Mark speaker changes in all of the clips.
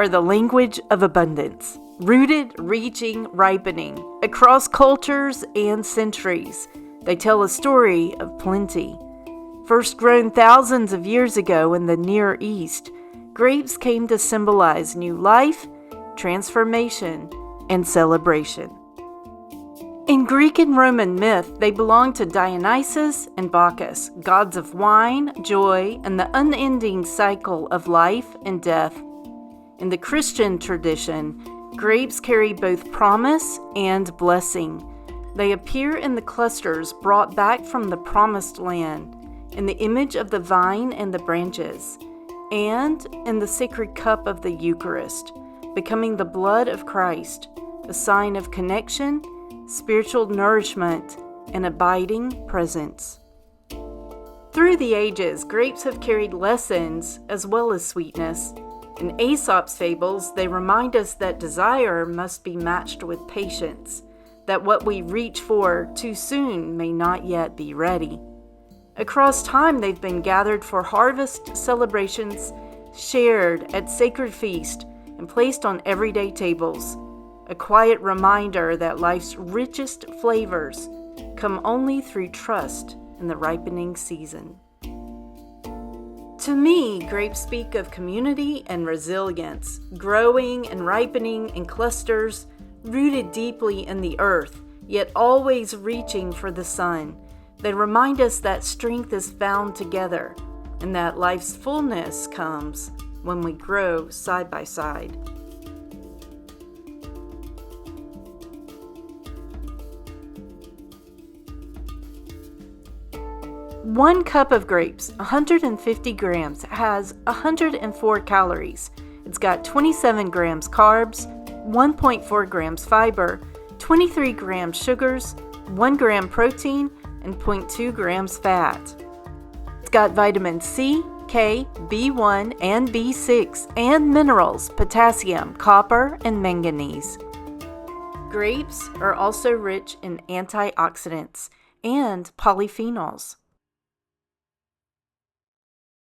Speaker 1: are the language of abundance, rooted, reaching, ripening, across cultures and centuries. They tell a story of plenty. First grown thousands of years ago in the Near East, grapes came to symbolize new life, transformation, and celebration. In Greek and Roman myth, they belonged to Dionysus and Bacchus, gods of wine, joy, and the unending cycle of life and death. In the Christian tradition, grapes carry both promise and blessing. They appear in the clusters brought back from the promised land, in the image of the vine and the branches, and in the sacred cup of the Eucharist, becoming the blood of Christ, a sign of connection, spiritual nourishment, and abiding presence. Through the ages, grapes have carried lessons as well as sweetness. In Aesop's fables, they remind us that desire must be matched with patience, that what we reach for too soon may not yet be ready. Across time, they've been gathered for harvest celebrations, shared at sacred feast, and placed on everyday tables. A quiet reminder that life's richest flavors come only through trust in the ripening season. To me, grapes speak of community and resilience, growing and ripening in clusters, rooted deeply in the earth, yet always reaching for the sun. They remind us that strength is found together, and that life's fullness comes when we grow side by side. One cup of grapes, 150 grams, has 104 calories. It's got 27 grams carbs, 1.4 grams fiber, 23 grams sugars, 1 gram protein, and 0.2 grams fat. It's got vitamin C, K, B1, and B6, and minerals, potassium, copper, and manganese. Grapes are also rich in antioxidants and polyphenols.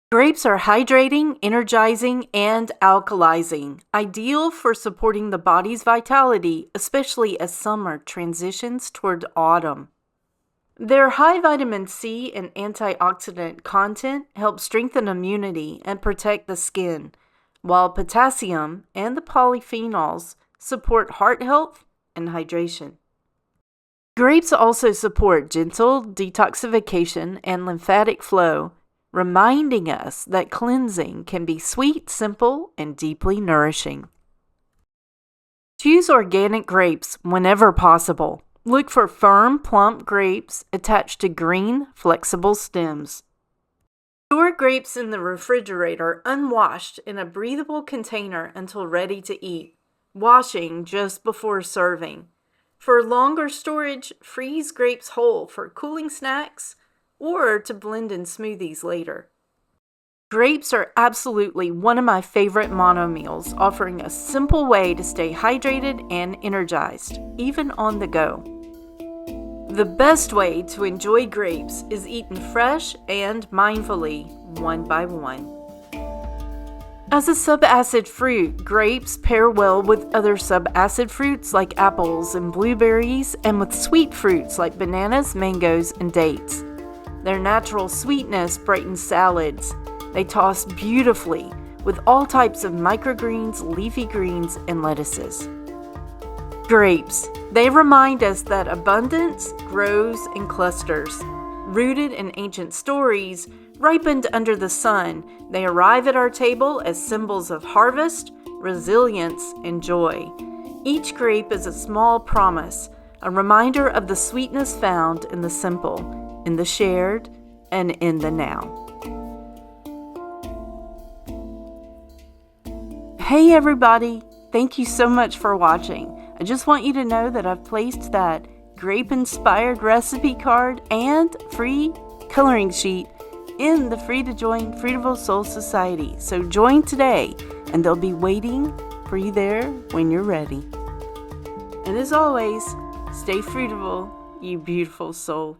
Speaker 1: Grapes are hydrating, energizing, and alkalizing, ideal for supporting the body's vitality, especially as summer transitions toward autumn. Their high vitamin C and antioxidant content help strengthen immunity and protect the skin, while potassium and the polyphenols support heart health and hydration. Grapes also support gentle detoxification and lymphatic flow, reminding us that cleansing can be sweet, simple, and deeply nourishing. Choose organic grapes whenever possible. Look for firm, plump grapes attached to green, flexible stems. Store grapes in the refrigerator unwashed in a breathable container until ready to eat, washing just before serving. For longer storage, freeze grapes whole for cooling snacks or to blend in smoothies later. Grapes are absolutely one of my favorite mono meals, offering a simple way to stay hydrated and energized, even on the go. The best way to enjoy grapes is eaten fresh and mindfully, one by one. As a subacid fruit, grapes pair well with other subacid fruits like apples and blueberries, and with sweet fruits like bananas, mangoes, and dates. Their natural sweetness brightens salads. They toss beautifully with all types of microgreens, leafy greens, and lettuces. Grapes. They remind us that abundance grows in clusters. Rooted in ancient stories, ripened under the sun, they arrive at our table as symbols of harvest, resilience, and joy. Each grape is a small promise, a reminder of the sweetness found in the simple, in the shared, and in the now. Hey everybody! Thank you so much for watching. I just want you to know that I've placed that grape-inspired recipe card and free coloring sheet in the free to join Fruitiful Soul Society. So join today and they'll be waiting for you there when you're ready. And as always, stay fruitful, you beautiful soul.